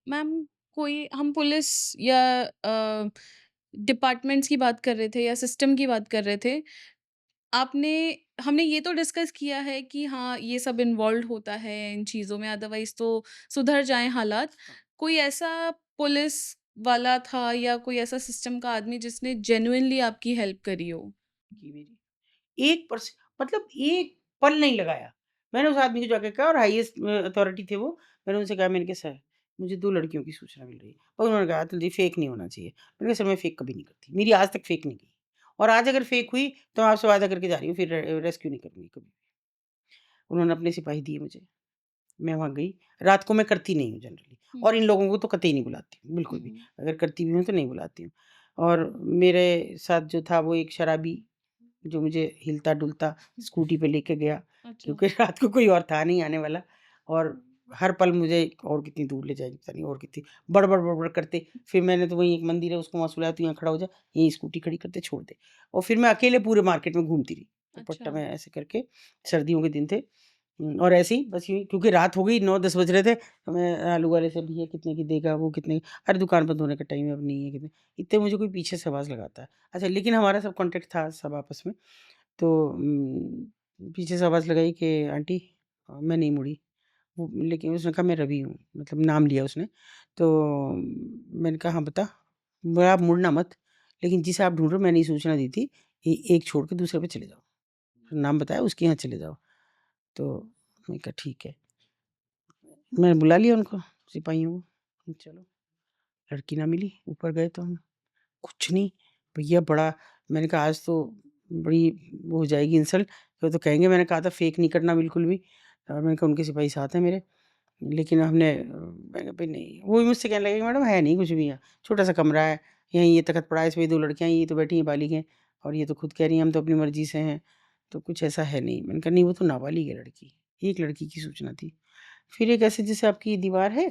Ma'am कोई हम police या डिपार्टमेंट्स की बात कर रहे थे या सिस्टम की बात कर रहे थे। आपने हमने ये तो डिस्कस किया है कि हाँ, ये सब इन्वॉल्व्ड होता है इन चीज़ों में, अदरवाइज़ तो सुधर जाएँ हालात। कोई ऐसा पुलिस वाला था या कोई ऐसा सिस्टम का आदमी जिसने जेन्युइनली आपकी हेल्प करी हो? की मेरी 1% मतलब 1 पल नहीं लगाया। मैंने उस आदमी को जाके कहा और हाईएस्ट अथॉरिटी थे वो, मैंने उनसे कहा, मैंने कहा सर मुझे 2 लड़कियों की सूचना मिल रही है और उन्होंने कहा तुलसी फेक नहीं होना चाहिए। मैंने कहा सर मैं फेक कभी नहीं करती, मेरी आज तक फेक नहीं गई और आज अगर फेक हुई तो मैं आपसे वादा करके जा रही हूँ फिर रेस्क्यू नहीं करूँगी कभी। उन्होंने अपने सिपाही दिए मुझे, मैं वहाँ गई, रात को मैं करती नहीं हूँ जनरली हुँ, और इन लोगों को तो कतई नहीं बुलाती हूँ, बिल्कुल भी। हुँ, अगर करती भी हूँ तो नहीं बुलाती हूँ और मेरे साथ जो था वो एक शराबी जो मुझे हिलता-डुलता हुँ। स्कूटी पे लेके गया, अच्छा। क्योंकि रात को कोई और था नहीं आने वाला और हर पल मुझे और कितनी दूर ले जाएगी पता नहीं और कितनी बड़-बड़, बड़-बड़ करते फिर मैंने तो वहीं एक मंदिर है उसको वहाँ सुलाया, "तू यहाँ खड़ा हो जा, यहीं स्कूटी खड़ी करते छोड़ दे।" और फिर मैं अकेले पूरे मार्केट में घूमती रही, दुपट्टा अच्छा। में ऐसे करके, सर्दियों के दिन थे और ऐसे ही बस यूँ ही क्योंकि रात हो गई 9-10 बज रहे थे, तो मैं आलू वाले से, "भैया कितने की देगा? वो कितने की?" "अरे दुकान बंद होने का टाइम है, अब नहीं है कितने।" इतने मुझे कोई पीछे से आवाज़ लगाता है। अच्छा लेकिन हमारा सब कॉन्टैक्ट था सब आपस में। तो पीछे से आवाज़ लगाई कि आंटी मैं नहीं मुड़ी। वो लेकिन उसने कहा मैं रवि हूँ, मतलब नाम लिया उसने। तो मैंने कहा हाँ बता। बोला आप मुड़ना मत, लेकिन जिसे आप ढूँढ रहे हो मैंने ये सूचना दी थी, एक छोड़ के दूसरे पे चले जाओ। फिर नाम बताया उसके यहाँ चले जाओ। तो मैंने कहा ठीक है। मैंने बुला लिया उनको, सिपाहियों को, चलो। लड़की ना मिली, ऊपर गए तो हम, कुछ नहीं, भैया बड़ा मैंने कहा आज तो बड़ी वो हो जाएगी इंसल्ट, वो तो कहेंगे मैंने कहा था फेक नहीं करना बिल्कुल भी और मैंने कहा उनके सिपाही साथ हैं मेरे, लेकिन हमने मैंने कहा भई नहीं, वो भी मुझसे कहने लगे कि मैडम है नहीं कुछ भी यहाँ, छोटा-सा कमरा है, यहीं ये तख़्त पड़ा है, इसमें 2 लड़कियाँ हैं, ये तो बैठी हैं बालिग़ हैं और ये तो खुद कह रही हैं हम तो अपनी मर्ज़ी से हैं, तो कुछ ऐसा है नहीं। मैंने कहा नहीं वो तो नाबालिग़ है लड़की, एक लड़की की सूचना थी। फिर एक ऐसे जैसे आपकी दीवार है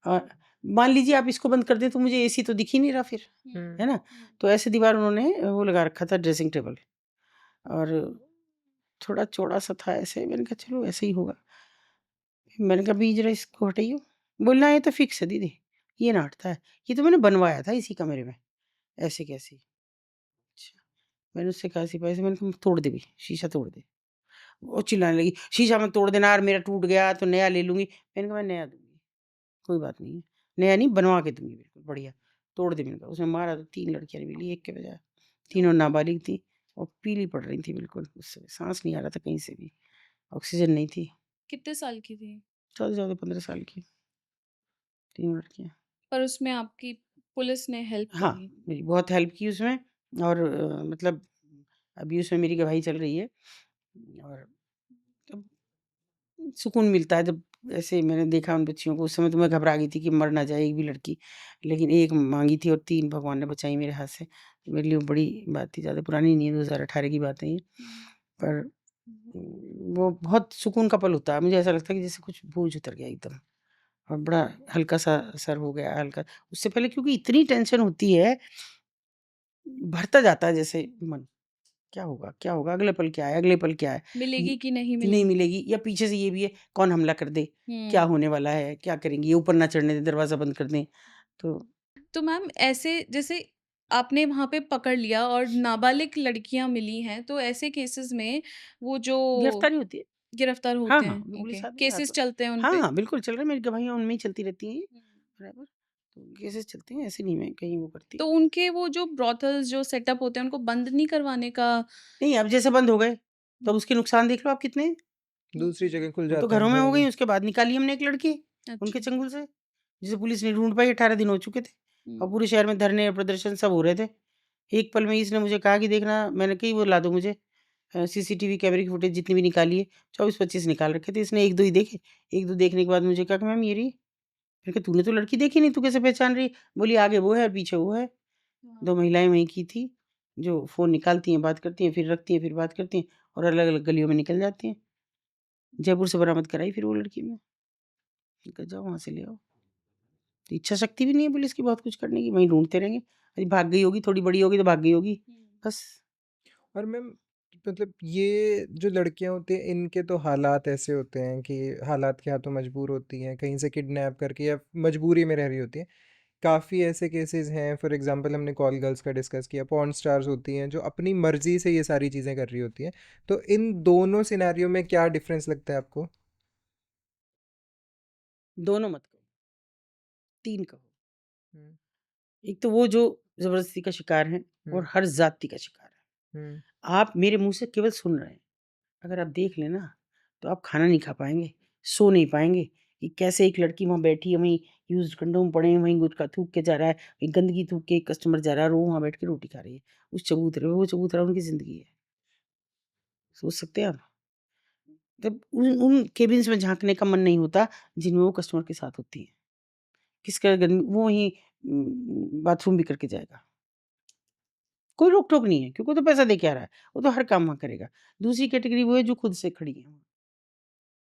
अ, मान लीजिए आप इसको बंद कर दें तो मुझे एसी तो दिख ही नहीं रहा फिर, हुँ, है ना? हुँ। तो ऐसे दीवार उन्होंने वो लगा रखा था ड्रेसिंग टेबल और थोड़ा चौड़ा-सा था ऐसे, मैंने कहा चलो ऐसे ही होगा। मैंने कहा अभी ज़रा इसको हटाइए, बोले ना ये तो फिक्स है दीदी, ये ना हटता है, ये तो मैंने बनवाया था इसी कमरे में, ऐसे कैसे? अच्छा, मैंने उससे कहा सिपाही से मैंने कहा तोड़ दे भई, शीशा तोड़ दे। वो चिल्लाने लगी, शीशा मत तोड़ देना यार मेरा टूट गया तो नया ले लूँगी। मैंने कहा मैं नया दूँगी, कोई बात नहीं है, नया नहीं बनवा के दूँगी बिल्कुल बढ़िया, तोड़ दे मैंने कहा। उसने मारा तो 3 लड़कियाँ निकली एक के बजाय, तीनों नाबालिग थी और पीली पड़ रही थी बिल्कुल, उससे साँस नहीं आ रहा था कहीं से भी, ऑक्सीजन नहीं थी। कितने साल की थी? 14-14 15 साल की, 3 लड़कियाँ। पर उसमें आपकी पुलिस ने हेल्प हाँ, करी। मेरी बहुत हेल्प की उसमें और मतलब अभी उसमें मेरी गवाही चल रही है और तब सुकून मिलता है जब ऐसे मैंने देखा उन बच्चियों को, उस समय तो मैं घबरा गई थी कि मर ना जाए एक भी लड़की, लेकिन 1 माँगी थी और 3 भगवान ने बचाई मेरे हाथ से। तो मेरे लिए वो बड़ी बात थी, ज़्यादा पुरानी नहीं है, 2018 की बात है ये। हुँ। पर वो बहुत सुकून का पल होता है, मुझे ऐसा लगता है कि जैसे कुछ बोझ उतर गया एकदम और बड़ा हल्का-सा सर हो गया हल्का, उससे पहले क्योंकि इतनी टेंशन होती है, भरता जाता है जैसे मन। क्या होगा? क्या होगा? अगले पल क्या है? अगले पल क्या है? ये मिलेगी कि नहीं नहीं मिलेगी? मिलेगी या पीछे से ये भी है, कौन हमला कर दे? क्या हुँ। होने वाला है? क्या करेंगे? ये ऊपर ना चढ़ने दें, दरवाज़ा बंद कर दें। तो तो मैम ऐसे जैसे आपने वहाँ पे पकड़ लिया और नाबालिग लड़कियाँ मिली हैं, तो ऐसे केसेज़ में वो जो गिरफ्तारी होती है। गिरफ्तार हाँ, होते हाँ, हैं, पुलिस ओके, आती है केसेज़ हाथों चलते हैं उन हाँ, पे? हाँ, बिल्कुल चल रहा है, मेरी गवाहियाँ उनमें ही चलती रहती हैं हुँ। बराबर। तो केसेज़ चलते हैं, ऐसे नहीं मैं कहीं वो करती। तो उनके वो जो ब्रॉथल्स जो सेटअप होते हैं, उनको बंद नहीं करवाने का नहीं, अब जैसे बंद हो गए, तो अब हुँ, उसके नुकसान देख लो आप कितने हैं। दूसरी जगह खुल वो तो जाते हैं घरों में हो बराबर। गई, उसके बाद निकाली हमने एक लड़की, उनके अच्छा। चंगुल से, जिसे पुलिस नहीं ढूँढ पाई, 18 दिन हो चुके थे और हुँ, पूरे शहर में धरने, प्रदर्शन सब हो रहे थे। एक पल में इसने मुझे कहा कि देखना मैंने कही वो ला दो मुझे सीसीटीवी कैमरे की फुटेज जितनी भी निकाली है, 24-25 निकाल रखे थे, इसने 1-2 ही देखे। 1-2 देखने के बाद मुझे कहा कि मैम ये रही। मैंने कहा तूने तो लड़की देखी नहीं, तू कैसे पहचान रही है? बोली आगे वो है और पीछे वो है। हाँ। 2 महिलाएँ वहीं की थी, जो फ़ोन निकालती हैं, बात करती हैं, फिर रखती हैं, फिर बात करती हैं और अलग-अलग गलियों में निकल जाती हैं। जयपुर से बरामद कराई फिर वो लड़की मैं। मैंने कहा जाओ वहाँ से ले आओ। तो इच्छा शक्ति भी नहीं है पुलिस की बहुत कुछ करने की, वहीं ढूँढते रहेंगे। अरे भाग गई होगी, थोड़ी बड़ी होगी तो भाग गई होगी, हुँ। बस। और मैम मतलब ये जो लड़कियाँ होती हैं, इनके तो हालात ऐसे होते हैं कि हालात के हाथों मजबूर होती हैं, कहीं से किडनैप करके या मजबूरी में रह रही होती हैं। काफ़ी ऐसे केसेज़ हैं, फॉर एग्ज़ाम्पल हमने कॉल गर्ल्स का डिस्कस किया, पॉर्न स्टार्स होती हैं जो अपनी मर्ज़ी से ये सारी चीज़ें कर रही होती हैं। तो इन दोनों सिनेरियो में क्या डिफ़रेंस लगता है आपको? दोनों मत कहो, 3 कहो। हुँ, एक तो वो जो ज़बरदस्ती का शिकार हैं और हुँ, हर ज़ाति का शिकार है। हुँ, आप मेरे मुँह से केवल सुन रहे हैं। अगर आप देख लें ना, तो आप खाना नहीं खा पाएँगे, सो नहीं पाएँगे कि कैसे एक लड़की वहाँ बैठी है, वहीं यूज़्ड कंडोम पड़े हैं, वहीं गुटखा थूक के जा रहा है, वहीं गंदगी थूक के एक कस्टमर जा रहा है और वो वहाँ बैठ के रोटी खा रही है। उस चबूतरे पे, वो चबूतरा उनकी ज़िंदगी है। सोच सकते हैं आप? जब उन उन केबिन्स में झाँकने का मन नहीं होता, जिनमें वो कस्टमर के साथ होती हैं। किसका गन वो वहीं बाथरूम भी करके जाएगा। कोई रोक-टोक नहीं है क्योंकि वो तो पैसा दे के आ रहा है, वो तो हर काम वहाँ करेगा। दूसरी कैटेगरी वो है जो खुद से खड़ी है।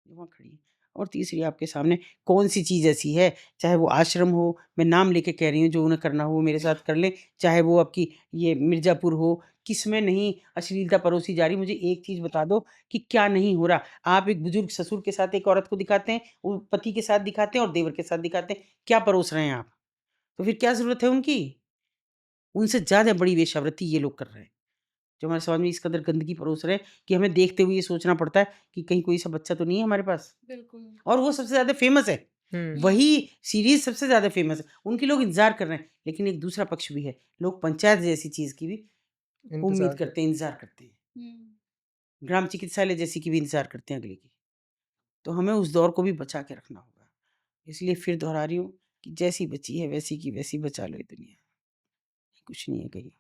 वहाँ खड़ी हैं। और तीसरी आपके सामने कौन-सी चीज़ ऐसी है, चाहे वो आश्रम हो, मैं नाम लेके कह रही हूँ, जो उन्हें करना हो वो मेरे साथ कर लें, चाहे वो आपकी ये मिर्ज़ापुर हो, किसमें नहीं अश्लीलता परोसी जा रही। मुझे एक चीज़ बता दो कि क्या नहीं हो रहा? आप एक बुज़ुर्ग ससुर के साथ एक औरत को दिखाते हैं, वो पति के साथ दिखाते हैं और देवर के साथ दिखाते हैं, क्या परोस रहे हैं आप? तो फिर क्या ज़रूरत है उनकी? उनसे ज़्यादा बड़ी वेश्यावृत्ति ये लोग कर रहे हैं, जो हमारे समाज में इस कदर गंदगी परोस रहे हैं कि हमें देखते हुए ये सोचना पड़ता है कि कहीं कोई ऐसा बच्चा तो नहीं है हमारे पास। बिल्कुल। और वो सबसे ज़्यादा फ़ेमस है। हुँ, वही हुँ, सीरीज़ सबसे ज़्यादा फ़ेमस है। उनके लोग इंतज़ार कर रहे हैं, लेकिन एक दूसरा पक्ष भी है। लोग पंचायत जैसी चीज़ की भी उम्मीद इंतज़ार करते हैं, करते इंतज़ार करते हैं। हुँ। ग्राम चिकित्सालय जैसी की भी इंतज़ार करते हैं अगले की। तो हमें उस दौर को भी बचा के रखना होगा। इसलिए फिर दोहरा रही हूँ कि जैसी बची है वैसी की वैसी बचा लो ये दुनिया। कुछ नहीं है कहीं।